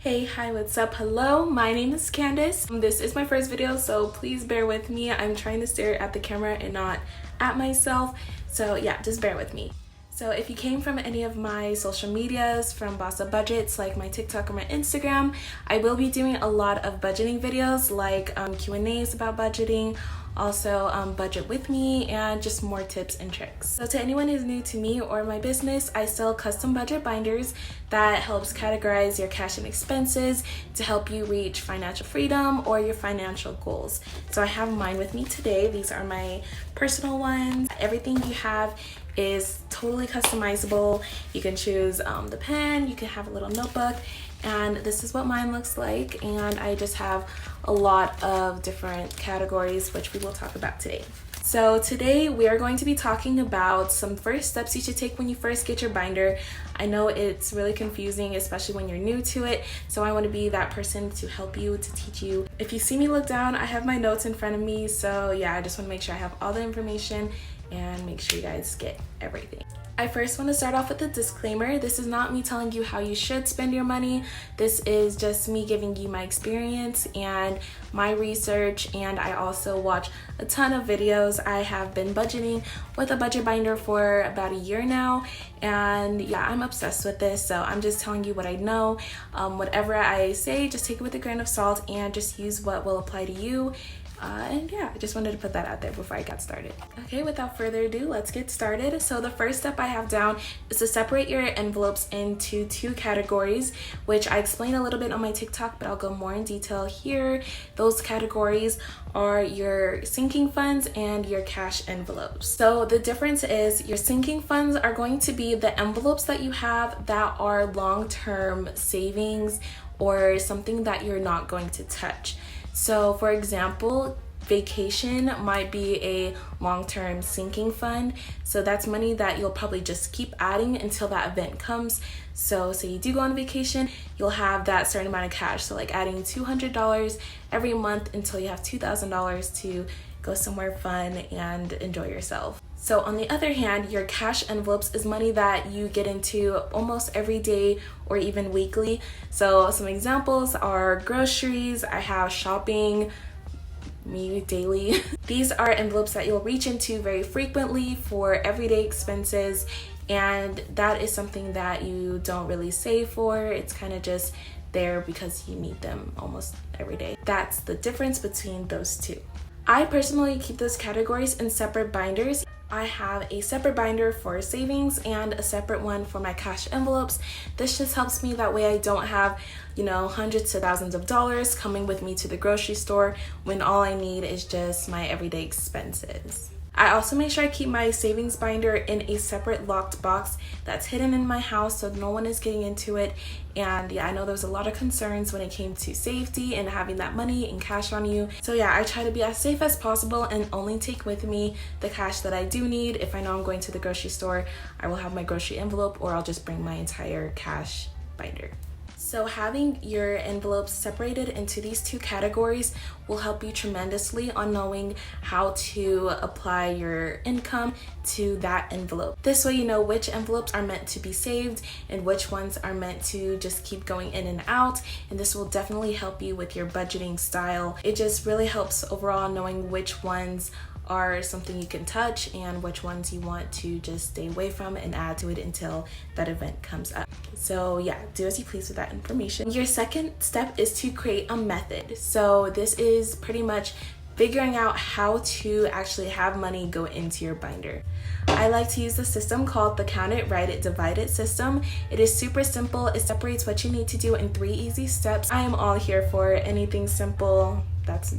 Hey, hi, what's up? Hello, my name is Candace. This is my first video, so please bear with me. I'm trying to stare at the camera and not at myself, so yeah, just bear with me. So if you came from any of my social medias, from Boss Up Budgets, like my TikTok or my Instagram, I will be doing a lot of budgeting videos, like Q&As about budgeting, also budget with me, and just more tips and tricks. So to anyone who's new to me or my business, I sell custom budget binders that helps categorize your cash and expenses to help you reach financial freedom or your financial goals. So I have mine with me today. These are my personal ones. Everything you have is totally customizable. You can choose the pen, you can have a little notebook, and this is what mine looks like. And I just have a lot of different categories, which we will talk about today. So today we are going to be talking about some first steps you should take when you first get your binder. I know it's really confusing, especially when you're new to it, so I want to be that person to help you, to teach you. If you see me look down, I have my notes in front of me, so yeah, I just want to make sure I have all the information and make sure you guys get everything. I first want to start off with a disclaimer. This is not me telling you how you should spend your money. This is just me giving you my experience and my research, and I also watch a ton of videos. I have been budgeting with a budget binder for about a year now, and yeah, I'm obsessed with this, so I'm just telling you what I know. Whatever I say, just take it with a grain of salt and just use what will apply to you. And yeah, I just wanted to put that out there before I got started. Okay, without further ado, let's get started. So the first step I have down is to separate your envelopes into two categories, which I explained a little bit on my TikTok, but I'll go more in detail here. Those categories are your sinking funds and your cash envelopes. So the difference is your sinking funds are going to be the envelopes that you have that are long-term savings or something that you're not going to touch. So for example, vacation might be a long-term sinking fund. So that's money that you'll probably just keep adding until that event comes. So say you do go on vacation, you'll have that certain amount of cash. So like adding $200 every month until you have $2,000 to go somewhere fun and enjoy yourself. So on the other hand, your cash envelopes is money that you get into almost every day or even weekly. So some examples are groceries. I have shopping, me daily. These are envelopes that you'll reach into very frequently for everyday expenses, and that is something that you don't really save for. It's kind of just there because you need them almost every day. That's the difference between those two. I personally keep those categories in separate binders. I have a separate binder for savings and a separate one for my cash envelopes. This just helps me, that way I don't have, hundreds to thousands of dollars coming with me to the grocery store when all I need is just my everyday expenses. I also make sure I keep my savings binder in a separate locked box that's hidden in my house so no one is getting into it. And yeah, I know there was a lot of concerns when it came to safety and having that money and cash on you. So yeah, I try to be as safe as possible and only take with me the cash that I do need. If I know I'm going to the grocery store, I will have my grocery envelope, or I'll just bring my entire cash binder. So having your envelopes separated into these two categories will help you tremendously on knowing how to apply your income to that envelope. This way you know which envelopes are meant to be saved and which ones are meant to just keep going in and out, and this will definitely help you with your budgeting style. It just really helps overall knowing which ones are something you can touch and which ones you want to just stay away from and add to it until that event comes up. So yeah, do as you please with that information. Your second step is to create a method. So this is pretty much figuring out how to actually have money go into your binder. I like to use the system called the Count It, Write It, Divide It system. It is super simple. It separates what you need to do in 3 easy steps. I am all here for anything simple.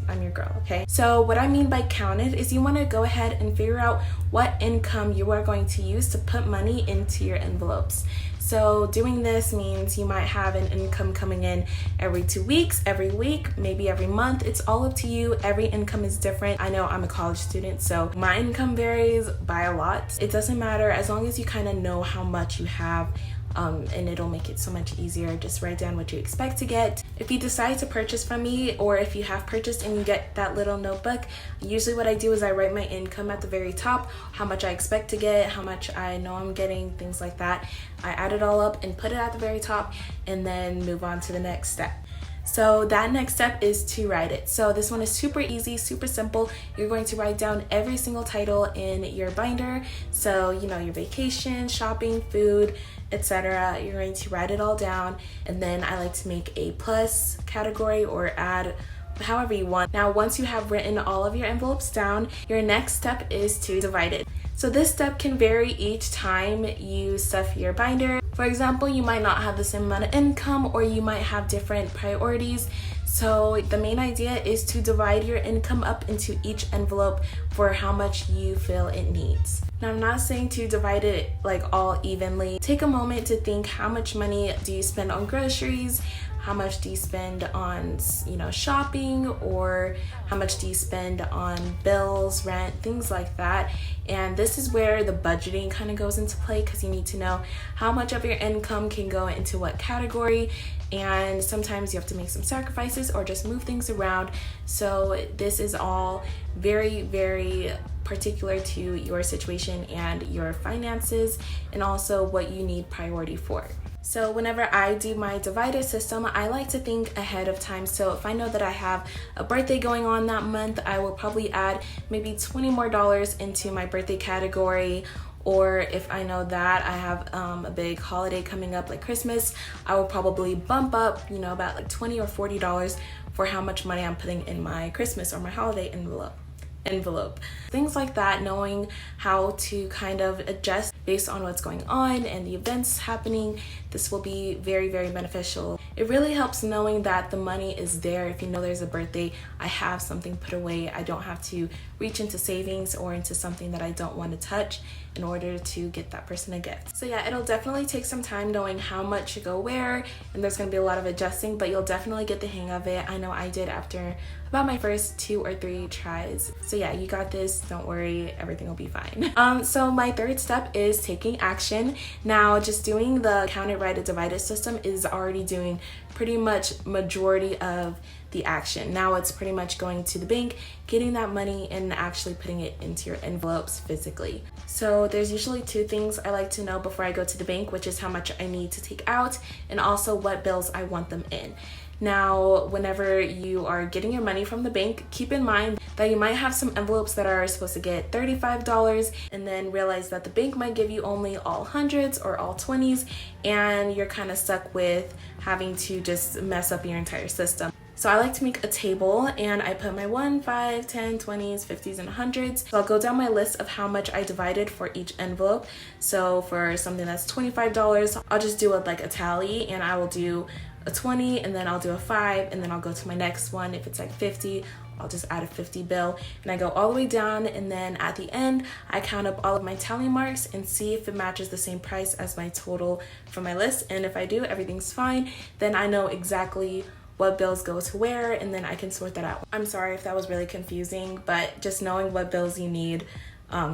I'm your girl, okay? So what I mean by count it is you want to go ahead and figure out what income you are going to use to put money into your envelopes. So doing this means you might have an income coming in every 2 weeks, every week, maybe every month. It's all up to you. Every income is different. I know I'm a college student, so my income varies by a lot. It doesn't matter as long as you kind of know how much you have and it'll make it so much easier. Just write down what you expect to get. If you decide to purchase from me, or if you have purchased and you get that little notebook, usually what I do is I write my income at the very top, how much I expect to get, how much I know I'm getting, things like that. I add it all up and put it at the very top, and then move on to the next step. So that next step is to write it. So this one is super easy, super simple. You're going to write down every single title in your binder. So, you know, your vacation, shopping, food, etc. You're going to write it all down, and then I like to make a plus category or add however you want. Now, once you have written all of your envelopes down, your next step is to divide it. So this step can vary each time you stuff your binder. For example, you might not have the same amount of income, or you might have different priorities. So the main idea is to divide your income up into each envelope for how much you feel it needs. Now, I'm not saying to divide it like all evenly. Take a moment to think, how much money do you spend on groceries? How much do you spend on, you know, shopping, or how much do you spend on bills, rent, things like that. And this is where the budgeting kind of goes into play, because you need to know how much of your income can go into what category, and sometimes you have to make some sacrifices or just move things around. So this is all very, very particular to your situation and your finances, and also what you need priority for. So whenever I do my divider system, I like to think ahead of time. So if I know that I have a birthday going on that month, I will probably add maybe $20 more into my birthday category. Or if I know that I have a big holiday coming up like Christmas, I will probably bump up, you know, about like $20 or $40 for how much money I'm putting in my Christmas or my holiday envelope. Things like that, knowing how to kind of adjust based on what's going on and the events happening, this will be very, very beneficial. It really helps knowing that the money is there. If you know there's a birthday, I have something put away. I don't have to reach into savings or into something that I don't want to touch in order to get that person a gift. So yeah, it'll definitely take some time knowing how much to go where, and there's going to be a lot of adjusting, but you'll definitely get the hang of it. I know I did after about my first 2 or 3 tries. So yeah, you got this, don't worry, everything will be fine. So my third step is taking action. Now, just doing the count it, write it, divide it system is already doing pretty much majority of the action. Now it's pretty much going to the bank, getting that money, and actually putting it into your envelopes physically. So there's usually 2 things I like to know before I go to the bank, which is how much I need to take out, and also what bills I want them in. Now, whenever you are getting your money from the bank, keep in mind that you might have some envelopes that are supposed to get $35, and then realize that the bank might give you only all hundreds or all 20s, and you're kind of stuck with having to just mess up your entire system. So I like to make a table, and I put my 1, 5, 10, 20s, 50s, and 100s. So I'll go down my list of how much I divided for each envelope. So for something that's $25, I'll just do like a tally, and I will do a 20, and then I'll do a 5, and then I'll go to my next one. If it's like 50, I'll just add a 50 bill, and I go all the way down, and then at the end I count up all of my tally marks and see if it matches the same price as my total from my list. And if I do, everything's fine. Then I know exactly what bills go to where, and then I can sort that out. I'm sorry if that was really confusing, but just knowing what bills you need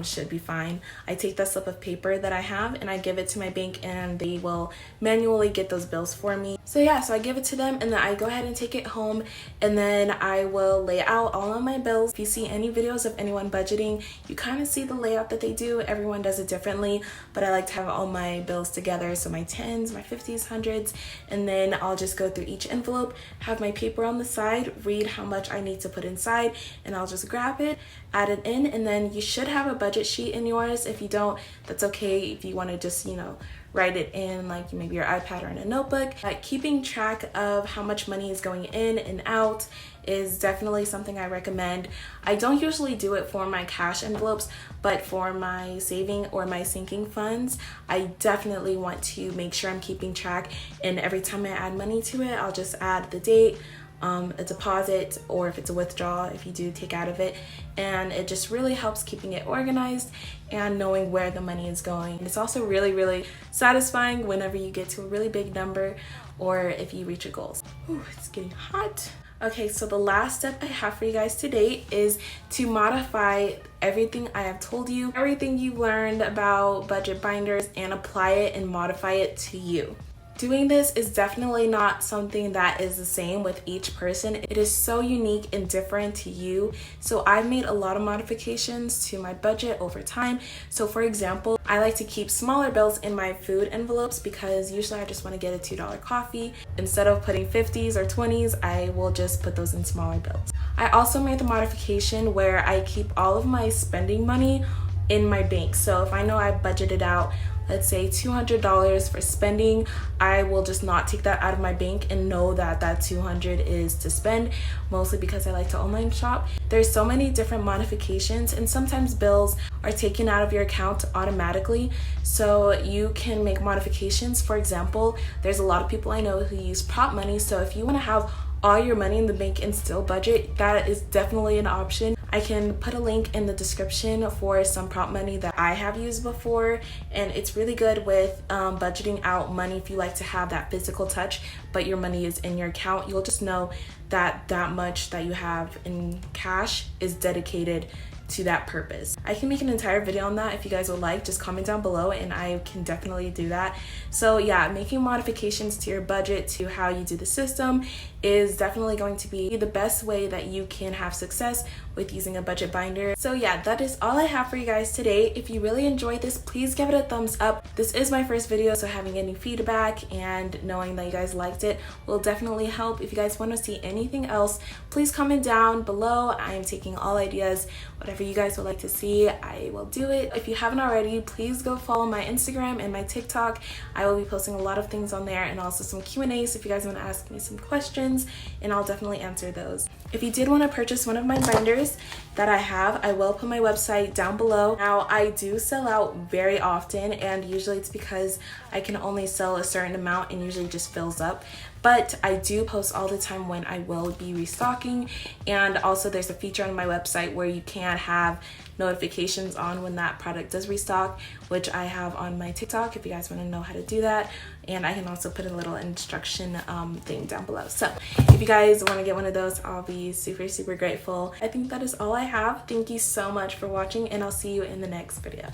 should be fine. I take that slip of paper that I have and I give it to my bank, and they will manually get those bills for me. So yeah, so I give it to them, and then I go ahead and take it home, and then I will lay out all of my bills. If you see any videos of anyone budgeting, you kind of see the layout that they do. Everyone does it differently, but I like to have all my bills together. So my 10s, my 50s, 100s, and then I'll just go through each envelope, have my paper on the side, read how much I need to put inside, and I'll just grab it, add it in, and then you should have a budget sheet in yours. If you don't, that's okay. If you want to just, you know, write it in like maybe your iPad or in a notebook. Keeping track of how much money is going in and out is definitely something I recommend. I don't usually do it for my cash envelopes, but for my saving or my sinking funds, I definitely want to make sure I'm keeping track, and every time I add money to it, I'll just add the date, a deposit, or if it's a withdrawal, if you do take out of it, and it just really helps keeping it organized and knowing where the money is going. It's also really, really satisfying whenever you get to a really big number or if you reach your goals. Ooh, it's getting hot. Okay, so the last step I have for you guys today is to modify everything I have told you, everything you learned about budget binders, and apply it and modify it to you. Doing this is definitely not something that is the same with each person. It is so unique and different to you. So I've made a lot of modifications to my budget over time. So for example, I like to keep smaller bills in my food envelopes because usually I just want to get a $2 coffee. Instead of putting 50s or 20s, I will just put those in smaller bills. I also made the modification where I keep all of my spending money in my bank. So if I know I budgeted out, let's say $200 for spending, I will just not take that out of my bank and know that that $200 is to spend, mostly because I like to online shop. There's so many different modifications, and sometimes bills are taken out of your account automatically, so you can make modifications. For example, there's a lot of people I know who use prop money, so if you want to have all your money in the bank and still budget, that is definitely an option. I can put a link in the description for some prop money that I have used before, and it's really good with budgeting out money if you like to have that physical touch, but your money is in your account. You'll just know that that much that you have in cash is dedicated to that purpose. I can make an entire video on that if you guys would like. Just comment down below and I can definitely do that. So yeah, making modifications to your budget, to how you do the system, is definitely going to be the best way that you can have success with using a budget binder. So yeah, that is all I have for you guys today. If you really enjoyed this, please give it a thumbs up. This is my first video, so having any feedback and knowing that you guys liked it will definitely help. If you guys want to see anything else, please comment down below. I am taking all ideas. Whatever you guys would like to see, I will do it. If you haven't already, please go follow my Instagram and my TikTok. I will be posting a lot of things on there, and also some Q&As if you guys want to ask me some questions, and I'll definitely answer those. If you did want to purchase one of my binders that I have, I will put my website down below. Now, I do sell out very often, and usually it's because I can only sell a certain amount and usually just fills up. But I do post all the time when I will be restocking, and also there's a feature on my website where you can have notifications on when that product does restock, which I have on my TikTok if you guys want to know how to do that, and I can also put a little instruction thing down below. So if you guys want to get one of those, I'll be super grateful. I think that is all I have. Thank you so much for watching, and I'll see you in the next video.